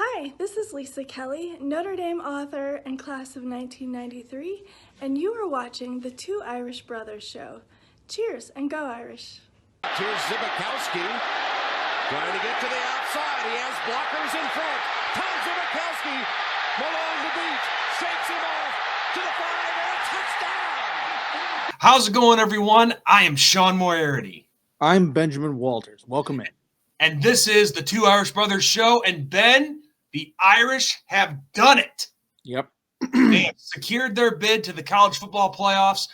Hi, this is Lisa Kelly, Notre Dame author and class of 1993, and you are watching the Two Irish Brothers show. Cheers and go Irish. Here's Zibikowski trying to get to the outside. He has blockers in front. Tom Zibikowski, Malone to beat, shakes him off to the 5 and a touchdown. How's it going, everyone? I am Sean Moriarty. I'm Benjamin Walters. Welcome in. And this is the Two Irish Brothers show. And Ben, the Irish have done it. Yep. They have secured their bid to the college football playoffs.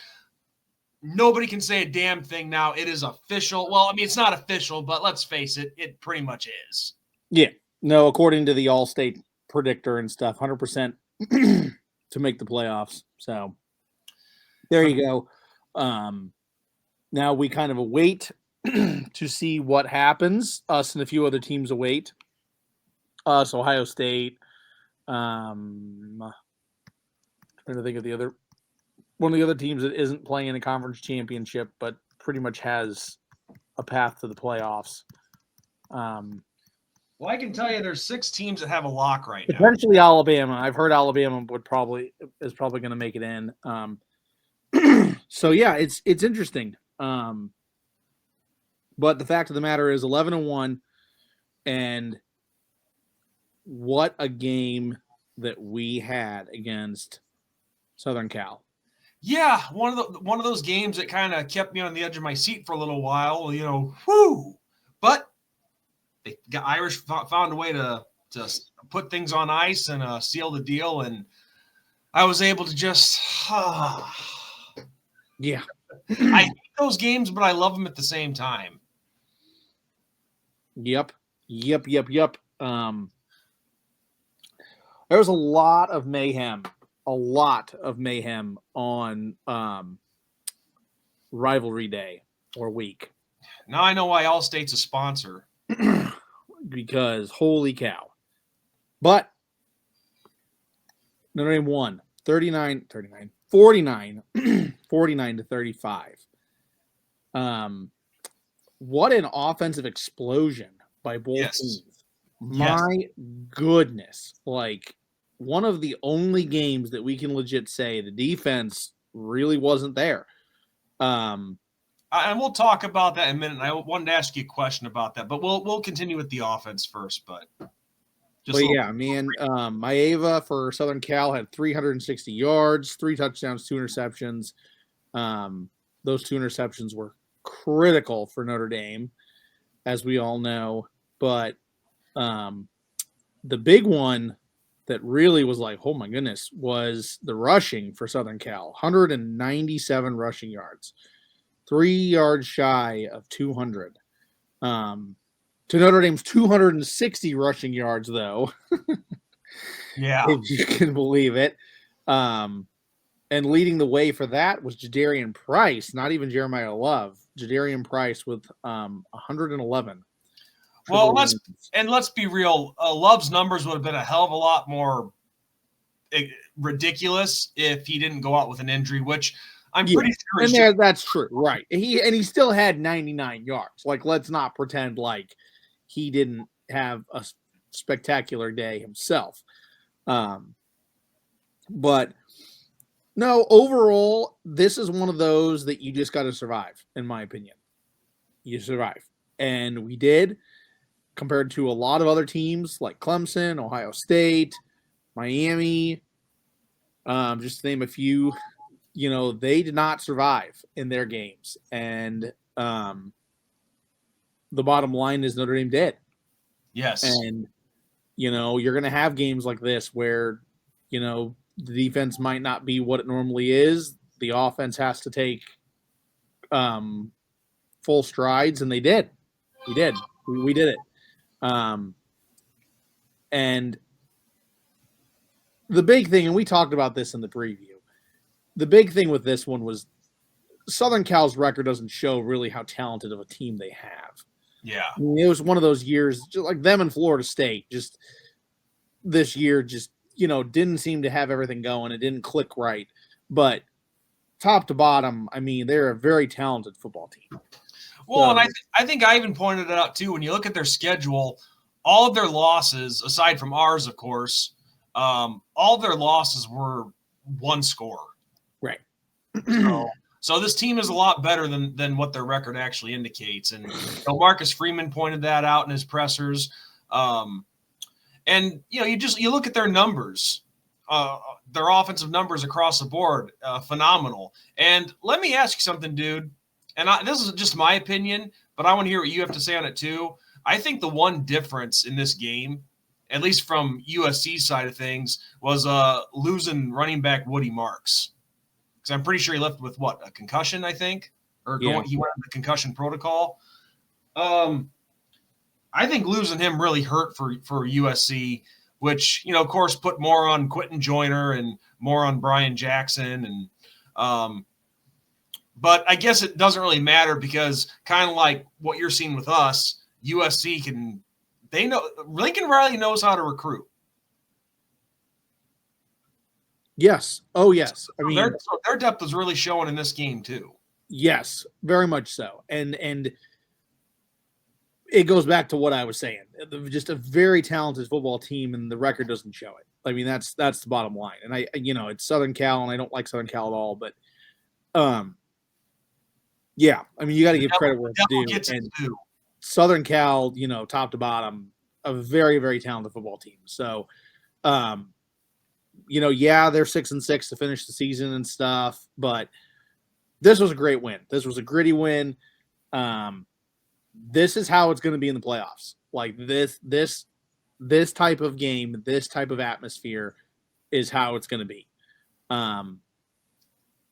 Nobody can say a damn thing now. It is official. Well, I mean, it's not official, but let's face it, it pretty much is. Yeah. No, according to the All-State predictor and stuff, 100% to make the playoffs. So there you go. Now we kind of await to see what happens. Us and a few other teams await. Us, Ohio State. Trying to think of the other one of the other teams that isn't playing in a conference championship, but pretty much has a path to the playoffs. Well, I can tell you there's 6 teams that have a lock right now. Potentially Alabama. I've heard Alabama is probably going to make it in. So yeah, it's interesting. But the fact of the matter is 11-1, and what a game that we had against Southern Cal. Yeah, one of those games that kind of kept me on the edge of my seat for a little while, whoo. But the Irish found a way to put things on ice and seal the deal, and I was able to just Yeah. I hate those games, but I love them at the same time. Yep. There was a lot of mayhem on rivalry day or week. Now I know why Allstate's a sponsor. Because holy cow. But Notre Dame won 49 to 35. What an offensive explosion by both teams. My goodness. Like, one of the only games that we can legit say the defense really wasn't there. And we'll talk about that in a minute. And I wanted to ask you a question about that, but we'll continue with the offense first. But yeah, man, Maeva for Southern Cal had 360 yards, 3 touchdowns, 2 interceptions. Those 2 interceptions were critical for Notre Dame, as we all know. But the big one that really was like, oh my goodness, was the rushing for Southern Cal. 197 rushing yards, 3 yards shy of 200. To Notre Dame's 260 rushing yards, though. Yeah. If you can believe it. And leading the way for that was Jadarian Price, not even Jeremiah Love. Jadarian Price with 111. Well, let's be real. Love's numbers would have been a hell of a lot more ridiculous if he didn't go out with an injury, which I'm pretty sure. And that's true, right? He still had 99 yards. Like, let's not pretend like he didn't have a spectacular day himself. But no, overall, this is one of those that you just got to survive, in my opinion. You survive, and we did. Compared to a lot of other teams like Clemson, Ohio State, Miami, just to name a few, they did not survive in their games. And the bottom line is Notre Dame did. Yes. And, you're going to have games like this where, the defense might not be what it normally is. The offense has to take full strides, and they did. We did. We did it. And the big thing, and we talked about this in the preview, the big thing with this one was Southern Cal's record doesn't show really how talented of a team they have. Yeah. I mean, it was one of those years, just like them and Florida State, just this year, didn't seem to have everything going. It didn't click right. But top to bottom, I mean, they're a very talented football team. Well, and I think I even pointed it out, too. When you look at their schedule, all of their losses, aside from ours, of course, all of their losses were one score. Right. So this team is a lot better than what their record actually indicates. And Marcus Freeman pointed that out in his pressers. And you look at their numbers, their offensive numbers across the board, phenomenal. And let me ask you something, dude. And this is just my opinion, but I want to hear what you have to say on it too. I think the one difference in this game, at least from USC's side of things, was losing running back Woody Marks. Because I'm pretty sure he left with a concussion, I think, or he went on the concussion protocol. I think losing him really hurt for USC, which of course put more on Quentin Joyner and more on Brian Jackson, and but I guess it doesn't really matter because kind of like what you're seeing with us, USC Lincoln Riley knows how to recruit. Yes. Oh, yes. I mean, their depth is really showing in this game too. Yes, very much so. And it goes back to what I was saying. Just a very talented football team, and the record doesn't show it. I mean, that's the bottom line. And it's Southern Cal, and I don't like Southern Cal at all, but yeah, I mean, you got to give credit where it's due. Southern Cal, top to bottom, a very, very talented football team. So, yeah, they're 6-6 to finish the season and stuff, but this was a great win. This was a gritty win. This is how it's going to be in the playoffs. Like this type of game, this type of atmosphere is how it's going to be.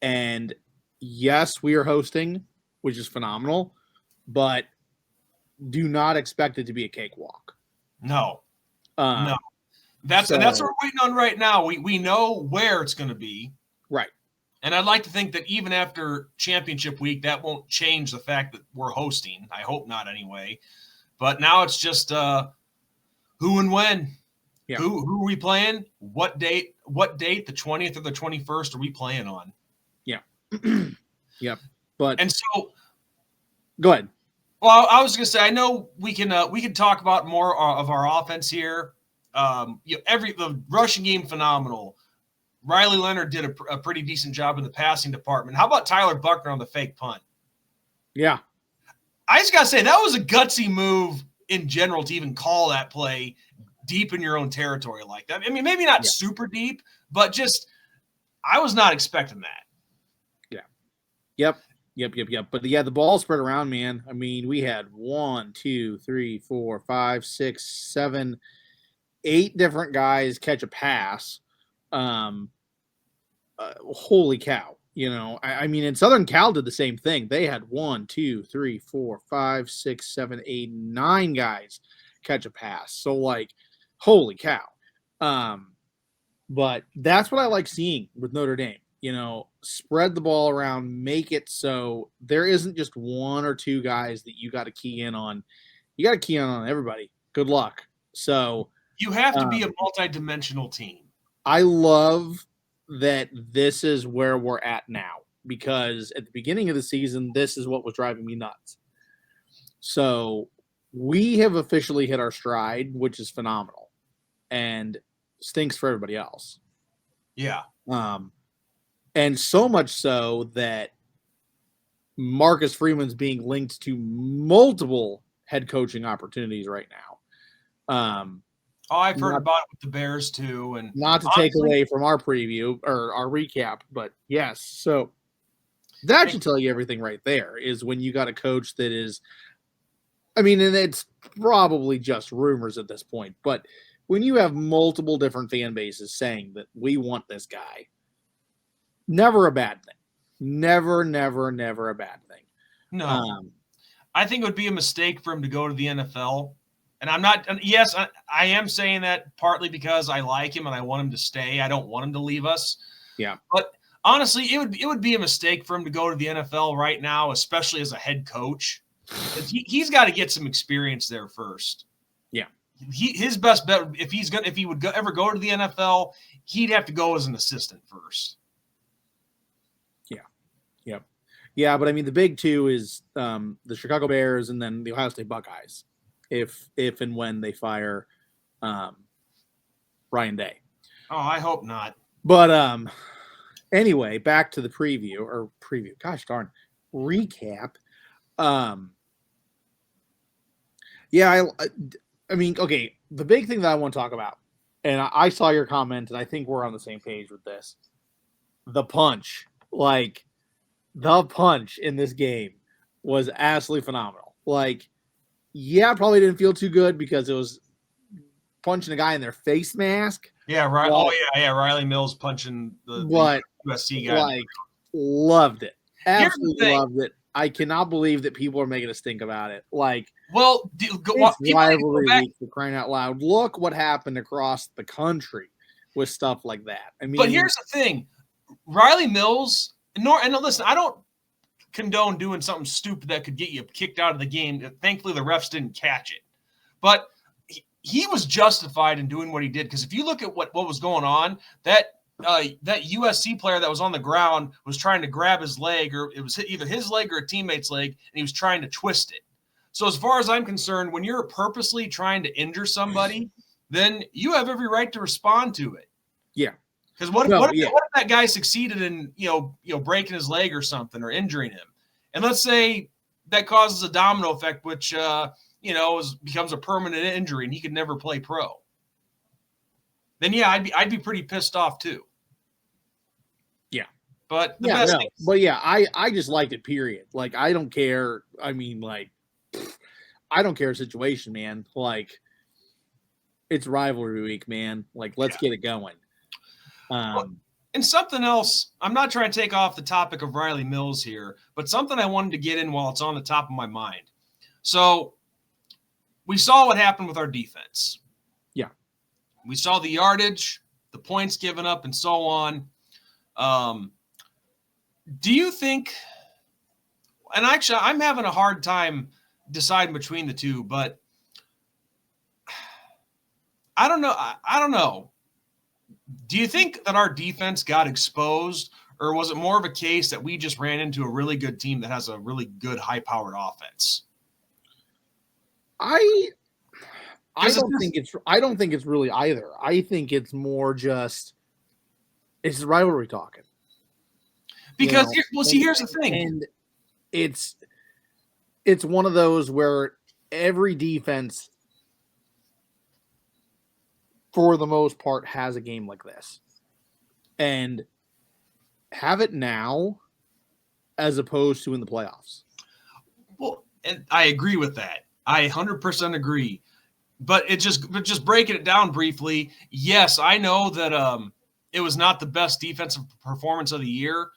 And yes, we are hosting, which is phenomenal, but do not expect it to be a cakewalk. No. No. And that's what we're waiting on right now. We know where it's going to be. Right. And I'd like to think that even after championship week, that won't change the fact that we're hosting. I hope not anyway. But now it's just who and when. Yeah. Who are we playing? What date? The 20th or the 21st are we playing on? Yeah. Yep. And so go ahead. Well, I was going to say, I know we can talk about more of our offense here. The rushing game, phenomenal. Riley Leonard did a pretty decent job in the passing department. How about Tyler Buckner on the fake punt? Yeah. I just got to say, that was a gutsy move in general to even call that play deep in your own territory like that. I mean, maybe not super deep, but just I was not expecting that. Yeah. Yep. But the ball spread around, man. I mean, we had 1, 2, 3, 4, 5, 6, 7, 8 different guys catch a pass. Holy cow. I mean, and Southern Cal did the same thing. They had 1, 2, 3, 4, 5, 6, 7, 8, 9 guys catch a pass. So holy cow. But that's what I like seeing with Notre Dame. Spread the ball around, make it so there isn't just 1 or 2 guys that you got to key in on. You got to key in on everybody. Good luck. So you have to be a multi-dimensional team. I love that this is where we're at now, because at the beginning of the season, this is what was driving me nuts. So we have officially hit our stride, which is phenomenal and stinks for everybody else. Yeah. And so much so that Marcus Freeman's being linked to multiple head coaching opportunities right now. I've heard about it with the Bears too, and not to take away from our preview or our recap, but yes. So that should tell you everything right there. Is when you got a coach that is, I mean, and it's probably just rumors at this point, but when you have multiple different fan bases saying that we want this guy, never a bad thing. Never a bad thing. No. I think it would be a mistake for him to go to the NFL. And I'm not – yes, I am saying that partly because I like him and I want him to stay. I don't want him to leave us. Yeah. But honestly, it would be a mistake for him to go to the NFL right now, especially as a head coach. He's got to get some experience there first. Yeah. His best bet, if he would ever go to the NFL, he'd have to go as an assistant first. Yeah, but I mean, the big two is the Chicago Bears and then the Ohio State Buckeyes. if and when they fire Ryan Day. Oh, I hope not. But anyway, back to the preview. Gosh darn, recap. Yeah, I mean, okay. The big thing that I want to talk about, and I saw your comment, and I think we're on the same page with this. The punch, like the punch in this game, was absolutely phenomenal. Like, yeah, probably didn't feel too good because it was punching a guy in their face mask. Yeah, right. Oh yeah. Riley Mills punching the USC guy. Like, loved it. Absolutely loved it. I cannot believe that people are making a stink about it. Like, well, it's rivalry week, for crying out loud. Look what happened across the country with stuff like that. I mean, but here's the thing: Riley Mills. And listen, I don't condone doing something stupid that could get you kicked out of the game. Thankfully, the refs didn't catch it, but he was justified in doing what he did, because if you look at what was going on, that USC player that was on the ground was trying to grab his leg, or it was either his leg or a teammate's leg, and he was trying to twist it. So as far as I'm concerned, when you're purposely trying to injure somebody, then you have every right to respond to it. Yeah. Because what if that guy succeeded in breaking his leg or something, or injuring him, and let's say that causes a domino effect, which becomes a permanent injury, and he could never play pro. Then yeah, I'd be pretty pissed off too. Yeah, but I just liked it. Period. Like, I don't care. I mean, like, I don't care situation, man. Like, it's rivalry week, man. Like, let's get it going. And something else, I'm not trying to take off the topic of Riley Mills here, but something I wanted to get in while it's on the top of my mind. So we saw what happened with our defense. Yeah. We saw the yardage, the points given up, and so on. Do you think, and actually I'm having a hard time deciding between the two, but I don't know. Do you think that our defense got exposed, or was it more of a case that we just ran into a really good team that has a really good high-powered offense? I don't think it's really either. I think it's more just it's rivalry talking. Because here's the thing. And it's one of those where every defense, for the most part, has a game like this. And have it now as opposed to in the playoffs. Well, and I agree with that. I 100% agree. But just breaking it down briefly, yes, I know that it was not the best defensive performance of the year,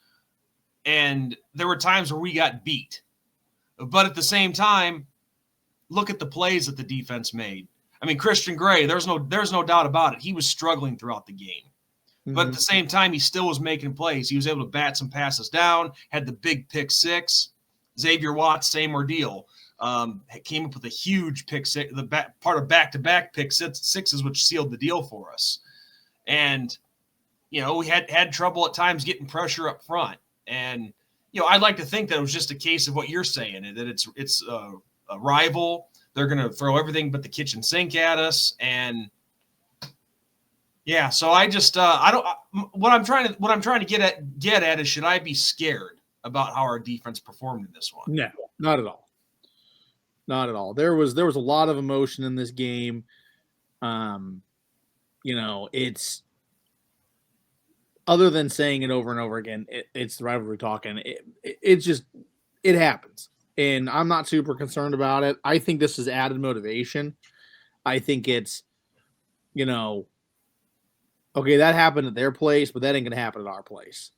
and there were times where we got beat. But at the same time, look at the plays that the defense made. I mean, Christian Gray, there's no doubt about it. He was struggling throughout the game. Mm-hmm. But at the same time, he still was making plays. He was able to bat some passes down, had the big pick six. Xavier Watts, same ordeal. Came up with a huge pick six, part of back-to-back pick sixes, which sealed the deal for us. And, we had trouble at times getting pressure up front. And, I'd like to think that it was just a case of what you're saying, that it's a rival. They're going to throw everything but the kitchen sink at us. And yeah, so I just, what I'm trying to get at is, should I be scared about how our defense performed in this one? No, not at all. Not at all. There was a lot of emotion in this game. It's, other than saying it over and over again, it's the rivalry talking. It's just, it happens. And I'm not super concerned about it. I think this is added motivation. I think it's, okay, that happened at their place, but that ain't going to happen at our place.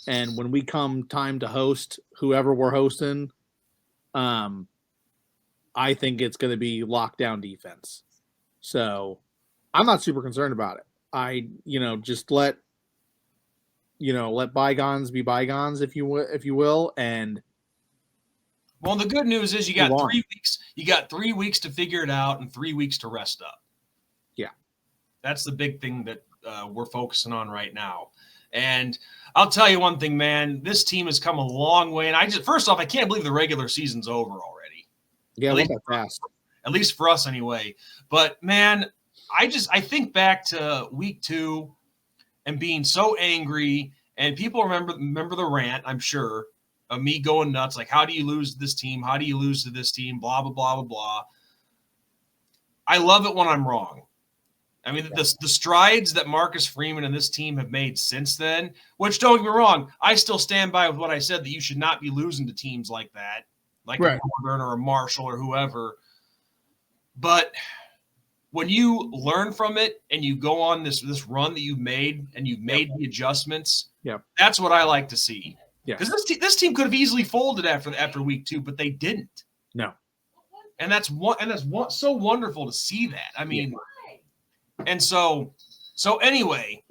And when we come time to host whoever we're hosting, I think it's going to be lockdown defense. So I'm not super concerned about it. I, just let bygones be bygones, if you will. And well, the good news is you got 3 weeks. You got 3 weeks to figure it out and 3 weeks to rest up. Yeah. That's the big thing that we're focusing on right now. And I'll tell you one thing, man, this team has come a long way. And first off, I can't believe the regular season's over already. Yeah, it went that fast. at least for us anyway. But man, I think back to week 2 and being so angry, and people remember the rant, I'm sure, of me going nuts, like, how do you lose to this team? How do you lose to this team? Blah, blah, blah, blah, blah. I love it when I'm wrong. I mean, the strides that Marcus Freeman and this team have made since then, which, don't get me wrong, I still stand by with what I said, that you should not be losing to teams like that, like a Northern or a Marshall or whoever. But when you learn from it and you go on this run that you've made and you've made the adjustments, that's what I like to see. Because this team could have easily folded after week 2, but they didn't. No. And that's so wonderful to see that. I mean, and so anyway,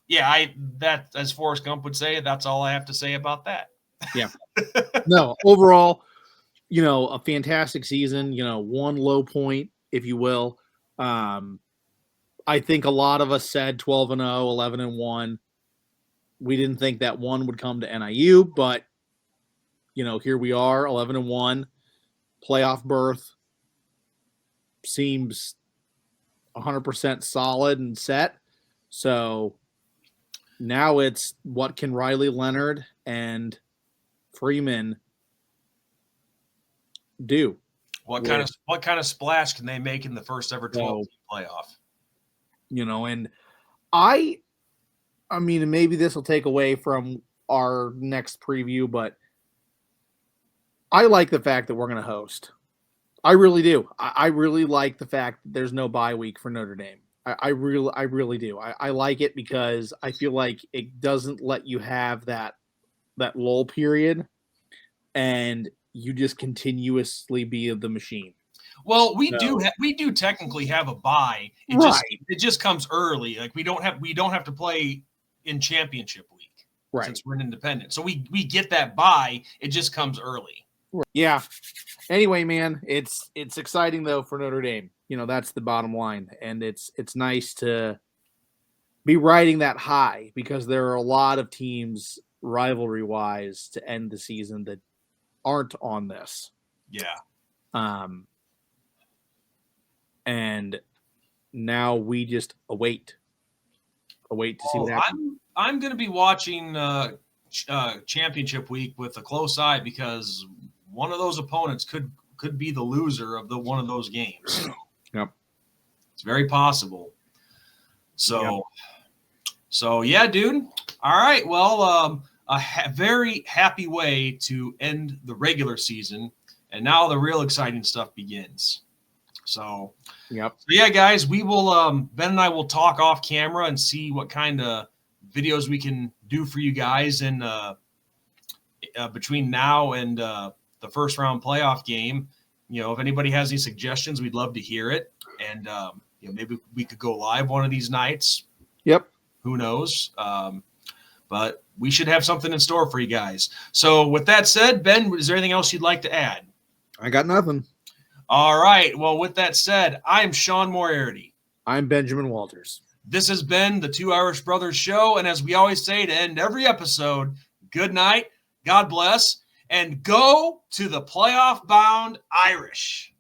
that, as Forrest Gump would say, that's all I have to say about that. Yeah. No, overall, a fantastic season, one low point, if you will. I think a lot of us said 12-0, 11-1. We didn't think that one would come to NIU, but here we are, 11-1, playoff berth seems 100% solid and set. So now it's, what can Riley Leonard and Freeman do? What kind of splash can they make in the first ever 12-team playoff? And I mean, maybe this will take away from our next preview, but I like the fact that we're going to host. I really do. I really like the fact that there's no bye week for Notre Dame. I really do. I like it because I feel like it doesn't let you have that lull period, and you just continuously be the machine. Well, we do technically have a bye. It just comes early. Like we don't have to play in championship week, since we're an independent. So we get that bye. It just comes early. Yeah. Anyway, man, it's exciting though for Notre Dame. That's the bottom line, and it's nice to be riding that high, because there are a lot of teams rivalry-wise to end the season that aren't on this. Yeah. And now we just await to see what happens. I'm going to be watching championship week with a close eye, because one of those opponents could be the loser of one of those games. Yep. It's very possible. So yeah, dude. All right. Well, very happy way to end the regular season, and now the real exciting stuff begins. So yeah, guys, we will Ben and I will talk off camera and see what kind of videos we can do for you guys in between now and the first round playoff game. If anybody has any suggestions, we'd love to hear it. And maybe we could go live one of these nights. Yep. Who knows? But we should have something in store for you guys. So with that said, Ben, is there anything else you'd like to add? I got nothing. All right. Well, with that said, I'm Sean Moriarty. I'm Benjamin Walters. This has been the Two Irish Brothers Show. And as we always say to end every episode, good night, God bless, and go to the playoff-bound Irish.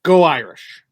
Go Irish.